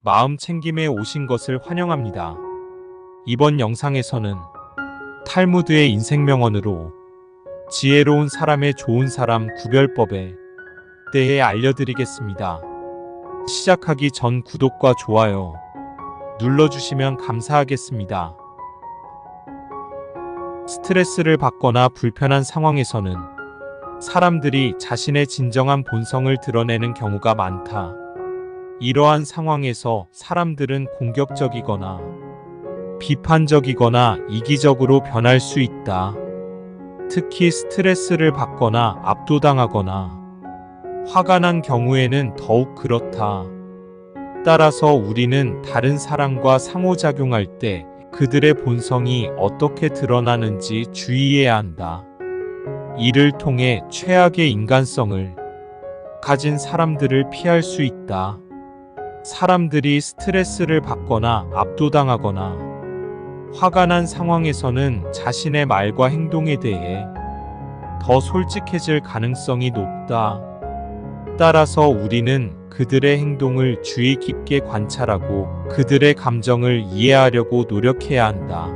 마음 챙김에 오신 것을 환영합니다. 이번 영상에서는 탈무드의 인생명언으로 지혜로운 사람의 좋은 사람 구별법에 대해 알려드리겠습니다. 시작하기 전 구독과 좋아요 눌러주시면 감사하겠습니다. 스트레스를 받거나 불편한 상황에서는 사람들이 자신의 진정한 본성을 드러내는 경우가 많다. 이러한 상황에서 사람들은 공격적이거나 비판적이거나 이기적으로 변할 수 있다. 특히 스트레스를 받거나 압도당하거나 화가 난 경우에는 더욱 그렇다. 따라서 우리는 다른 사람과 상호작용할 때 그들의 본성이 어떻게 드러나는지 주의해야 한다. 이를 통해 최악의 인간성을 가진 사람들을 피할 수 있다. 사람들이 스트레스를 받거나 압도당하거나 화가 난 상황에서는 자신의 말과 행동에 대해 더 솔직해질 가능성이 높다. 따라서 우리는 그들의 행동을 주의 깊게 관찰하고 그들의 감정을 이해하려고 노력해야 한다.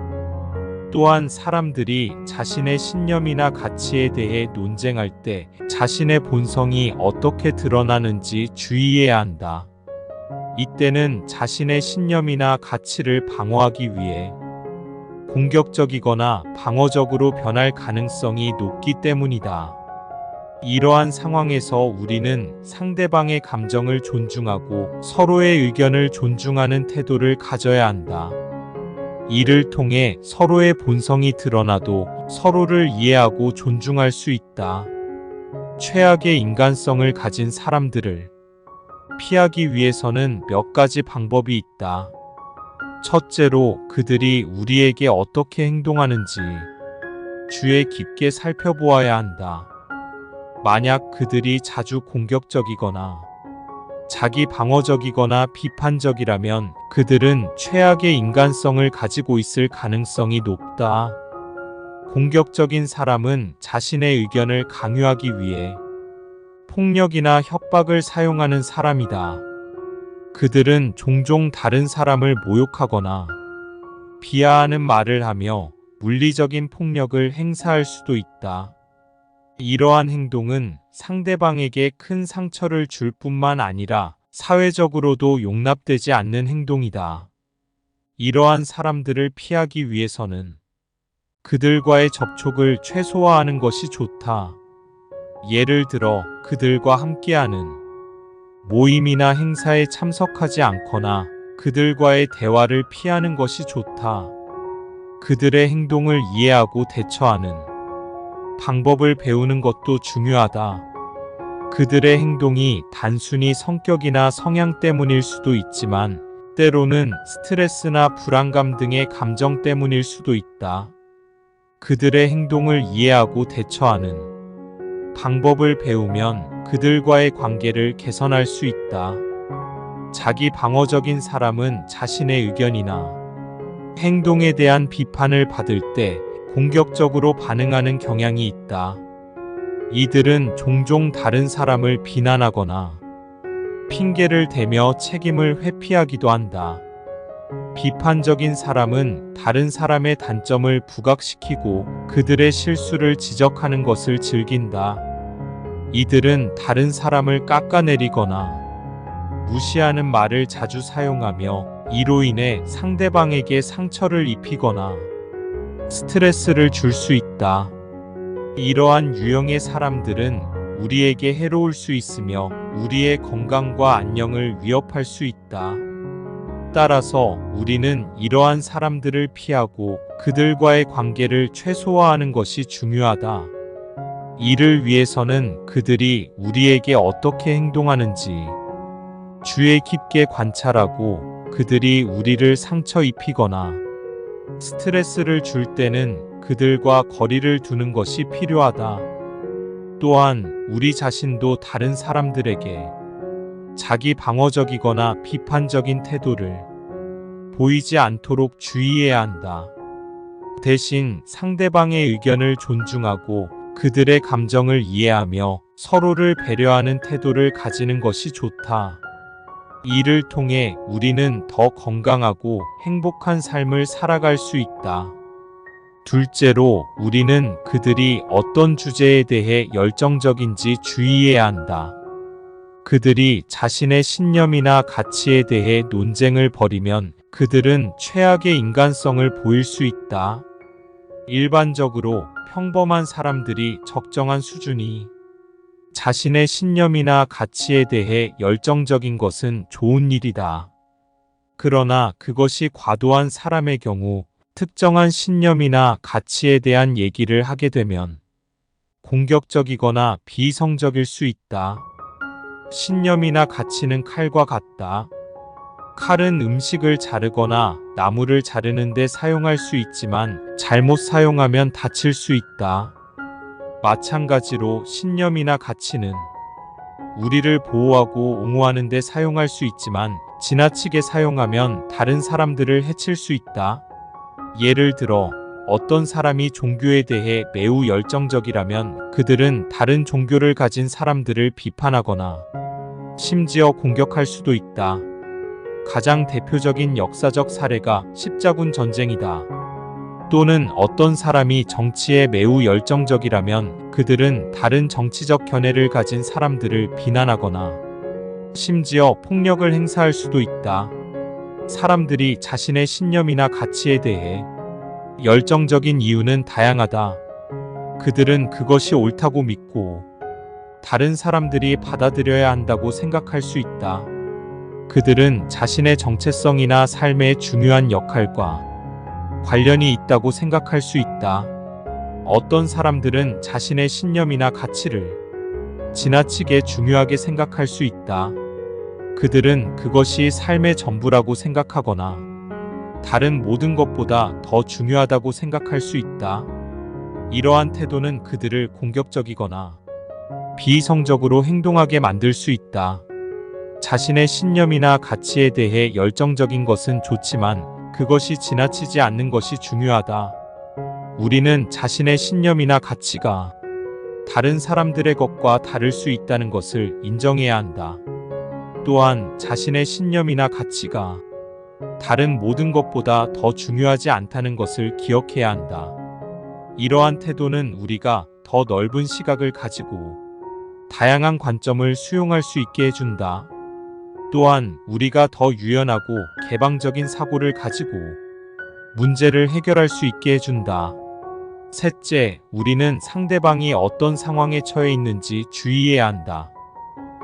또한 사람들이 자신의 신념이나 가치에 대해 논쟁할 때 자신의 본성이 어떻게 드러나는지 주의해야 한다. 이때는 자신의 신념이나 가치를 방어하기 위해 공격적이거나 방어적으로 변할 가능성이 높기 때문이다. 이러한 상황에서 우리는 상대방의 감정을 존중하고 서로의 의견을 존중하는 태도를 가져야 한다. 이를 통해 서로의 본성이 드러나도 서로를 이해하고 존중할 수 있다. 최악의 인간성을 가진 사람들을 피하기 위해서는 몇 가지 방법이 있다. 첫째로 그들이 우리에게 어떻게 행동하는지 주의 깊게 살펴보아야 한다. 만약 그들이 자주 공격적이거나 자기 방어적이거나 비판적이라면 그들은 최악의 인간성을 가지고 있을 가능성이 높다. 공격적인 사람은 자신의 의견을 강요하기 위해 폭력이나 협박을 사용하는 사람이다. 그들은 종종 다른 사람을 모욕하거나 비하하는 말을 하며 물리적인 폭력을 행사할 수도 있다. 이러한 행동은 상대방에게 큰 상처를 줄 뿐만 아니라 사회적으로도 용납되지 않는 행동이다. 이러한 사람들을 피하기 위해서는 그들과의 접촉을 최소화하는 것이 좋다. 예를 들어 그들과 함께하는 모임이나 행사에 참석하지 않거나 그들과의 대화를 피하는 것이 좋다. 그들의 행동을 이해하고 대처하는 방법을 배우는 것도 중요하다. 그들의 행동이 단순히 성격이나 성향 때문일 수도 있지만 때로는 스트레스나 불안감 등의 감정 때문일 수도 있다. 그들의 행동을 이해하고 대처하는 방법을 배우면 그들과의 관계를 개선할 수 있다. 자기 방어적인 사람은 자신의 의견이나 행동에 대한 비판을 받을 때 공격적으로 반응하는 경향이 있다. 이들은 종종 다른 사람을 비난하거나 핑계를 대며 책임을 회피하기도 한다. 비판적인 사람은 다른 사람의 단점을 부각시키고 그들의 실수를 지적하는 것을 즐긴다. 이들은 다른 사람을 깎아내리거나 무시하는 말을 자주 사용하며 이로 인해 상대방에게 상처를 입히거나 스트레스를 줄 수 있다. 이러한 유형의 사람들은 우리에게 해로울 수 있으며 우리의 건강과 안녕을 위협할 수 있다. 따라서 우리는 이러한 사람들을 피하고 그들과의 관계를 최소화하는 것이 중요하다. 이를 위해서는 그들이 우리에게 어떻게 행동하는지 주의 깊게 관찰하고 그들이 우리를 상처 입히거나 스트레스를 줄 때는 그들과 거리를 두는 것이 필요하다. 또한 우리 자신도 다른 사람들에게 자기 방어적이거나 비판적인 태도를 보이지 않도록 주의해야 한다. 대신 상대방의 의견을 존중하고 그들의 감정을 이해하며 서로를 배려하는 태도를 가지는 것이 좋다. 이를 통해 우리는 더 건강하고 행복한 삶을 살아갈 수 있다. 둘째로, 우리는 그들이 어떤 주제에 대해 열정적인지 주의해야 한다. 그들이 자신의 신념이나 가치에 대해 논쟁을 벌이면 그들은 최악의 인간성을 보일 수 있다. 일반적으로 평범한 사람들이 적정한 수준이 자신의 신념이나 가치에 대해 열정적인 것은 좋은 일이다. 그러나 그것이 과도한 사람의 경우 특정한 신념이나 가치에 대한 얘기를 하게 되면 공격적이거나 비이성적일 수 있다. 신념이나 가치는 칼과 같다. 칼은 음식을 자르거나 나무를 자르는 데 사용할 수 있지만 잘못 사용하면 다칠 수 있다. 마찬가지로 신념이나 가치는 우리를 보호하고 옹호하는 데 사용할 수 있지만 지나치게 사용하면 다른 사람들을 해칠 수 있다. 예를 들어 어떤 사람이 종교에 대해 매우 열정적이라면 그들은 다른 종교를 가진 사람들을 비판하거나 심지어 공격할 수도 있다. 가장 대표적인 역사적 사례가 십자군 전쟁이다. 또는 어떤 사람이 정치에 매우 열정적이라면 그들은 다른 정치적 견해를 가진 사람들을 비난하거나 심지어 폭력을 행사할 수도 있다. 사람들이 자신의 신념이나 가치에 대해 열정적인 이유는 다양하다. 그들은 그것이 옳다고 믿고 다른 사람들이 받아들여야 한다고 생각할 수 있다. 그들은 자신의 정체성이나 삶의 중요한 역할과 관련이 있다고 생각할 수 있다. 어떤 사람들은 자신의 신념이나 가치를 지나치게 중요하게 생각할 수 있다. 그들은 그것이 삶의 전부라고 생각하거나 다른 모든 것보다 더 중요하다고 생각할 수 있다. 이러한 태도는 그들을 공격적이거나 비이성적으로 행동하게 만들 수 있다. 자신의 신념이나 가치에 대해 열정적인 것은 좋지만 그것이 지나치지 않는 것이 중요하다. 우리는 자신의 신념이나 가치가 다른 사람들의 것과 다를 수 있다는 것을 인정해야 한다. 또한 자신의 신념이나 가치가 다른 모든 것보다 더 중요하지 않다는 것을 기억해야 한다. 이러한 태도는 우리가 더 넓은 시각을 가지고 다양한 관점을 수용할 수 있게 해준다. 또한 우리가 더 유연하고 개방적인 사고를 가지고 문제를 해결할 수 있게 해준다. 셋째, 우리는 상대방이 어떤 상황에 처해 있는지 주의해야 한다.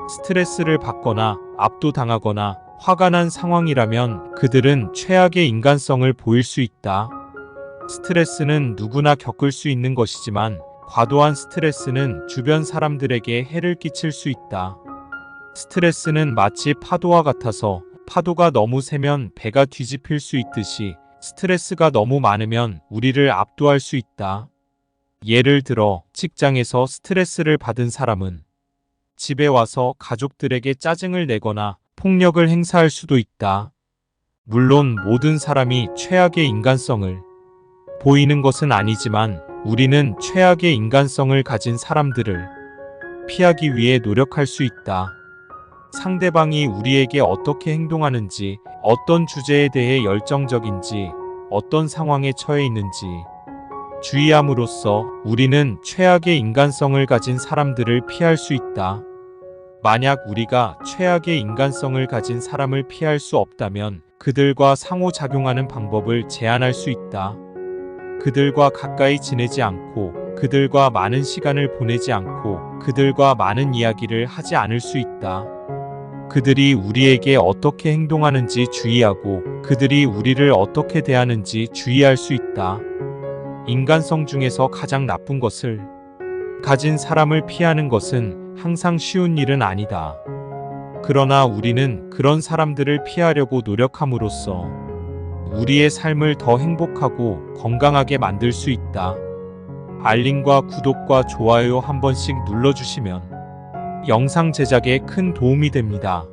스트레스를 받거나 압도당하거나 화가 난 상황이라면 그들은 최악의 인간성을 보일 수 있다. 스트레스는 누구나 겪을 수 있는 것이지만 과도한 스트레스는 주변 사람들에게 해를 끼칠 수 있다. 스트레스는 마치 파도와 같아서 파도가 너무 세면 배가 뒤집힐 수 있듯이 스트레스가 너무 많으면 우리를 압도할 수 있다. 예를 들어 직장에서 스트레스를 받은 사람은 집에 와서 가족들에게 짜증을 내거나 폭력을 행사할 수도 있다. 물론 모든 사람이 최악의 인간성을 보이는 것은 아니지만 우리는 최악의 인간성을 가진 사람들을 피하기 위해 노력할 수 있다. 상대방이 우리에게 어떻게 행동하는지, 어떤 주제에 대해 열정적인지, 어떤 상황에 처해 있는지 주의함으로써 우리는 최악의 인간성을 가진 사람들을 피할 수 있다. 만약 우리가 최악의 인간성을 가진 사람을 피할 수 없다면 그들과 상호작용하는 방법을 제한할 수 있다. 그들과 가까이 지내지 않고 그들과 많은 시간을 보내지 않고 그들과 많은 이야기를 하지 않을 수 있다. 그들이 우리에게 어떻게 행동하는지 주의하고 그들이 우리를 어떻게 대하는지 주의할 수 있다. 인간성 중에서 가장 나쁜 것을 가진 사람을 피하는 것은 항상 쉬운 일은 아니다. 그러나 우리는 그런 사람들을 피하려고 노력함으로써 우리의 삶을 더 행복하고 건강하게 만들 수 있다. 알림과 구독과 좋아요 한 번씩 눌러주시면 영상 제작에 큰 도움이 됩니다.